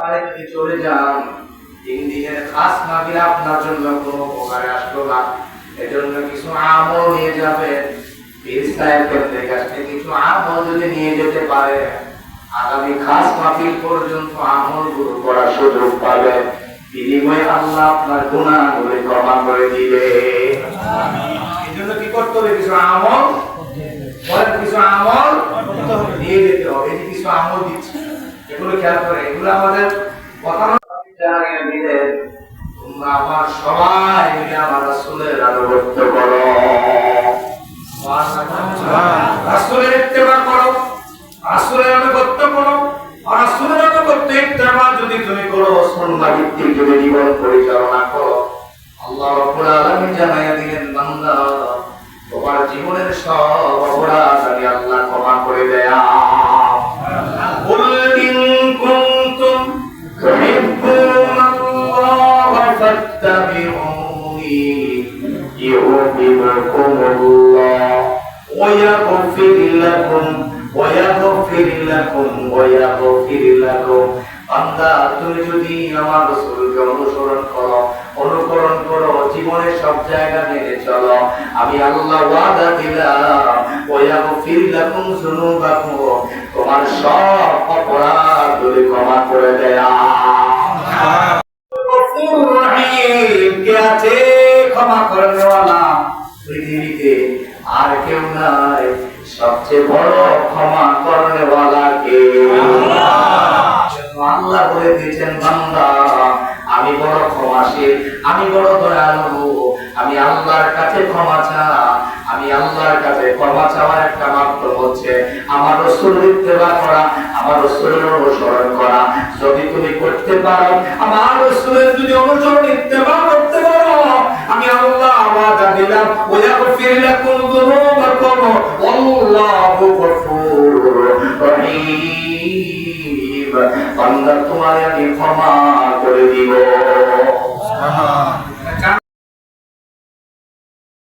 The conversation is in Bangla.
যদি চলে যান, 3 দিনের খাস মাহফিল আপনার জন্য কোনো উপকারে আসলো না। এজন্য কিছু আমল নিয়ে যাবেন। পীর সাহেবের কাছে কিছু আমল যদি নিয়ে যেতে পারে, আগামী খাস মাহফিল পর্যন্ত আমলগুলো করার সুযোগ পাবেন। বিনিময়ে আল্লাহ আপনার গুনাহগুলো ক্ষমা করে দিবে। এজন্য কি করতে হবে? কিছু আমল নিয়ে যেতে হবে। এই কিছু আমল দিচ্ছে, এগুলো খেয়াল করে, এগুলো আমাদের কথা জানিয়ে দিলেন। তোমরা আমার সবাই মিলে আমার রাসূলের আনুগত্য করো, রাসূলের ইত্তেবা করো, রাসূলের আনুগত্য করো। আর রাসূলের আনুগত্য ইত্তেবা যদি তুমি করো, সুন্নাহ ভিত্তিক যদি জীবন পরিচালনা করো, আল্লাহ রাব্বুল আলামিন জানিয়ে দিলেন, বান্দা তোমার জীবনের সব অপরাধ আমি আল্লাহ ক্ষমা করে দেয়া। কুল ইন কুনতুম তুহিব্বুনাল্লাহ ফাত্তাবিউনি ইউহিব্বুকুমুল্লাহ ওয়া ইয়াগফির লাকুম বান্দা তুমি যদি আমার রাসূলকে অনুকরণ করো, জীবনের সব জায়গা মেনে চলো, আমি আল্লাহ ওয়াদা দিলাম ওয়া ইয়াগফির লাকুম যুনুবাকুম, তোমার সব অপরাধ গুলি ক্ষমা করে দেয়া। গফুর রহিম, কে আছে ক্ষমা করনে ওয়ালা পৃথিবীতে? আর কেউ নাই। সবচেয়ে বড় ক্ষমা করনে ওয়ালা কে? আল্লাহ বলে দিয়েছেন, বান্দা আমি বড় ক্ষমাশীল, আমি বড় দয়ালু, আমি আল্লাহর কাছে ক্ষমা চা। আমি আল্লাহর কাছে ক্ষমা চাওয়ার একটা মাধ্যম হচ্ছে আমার রাসূলের ইত্তেবা করা, আমার রাসূলের অনুসরণ করা। যদি তুমি করতে পারো, আমার রাসূলের যদি অনুসরণ ইত্তেবা করতে পারো, আমি আল্লাহ ওয়াদা দিলাম ওয়া ইয়াগফির লাকুম যুনুবাকুম আল্লাহু গফুরুর রহিম। বান্দা তোমায় আমি ক্ষমা করে দিব।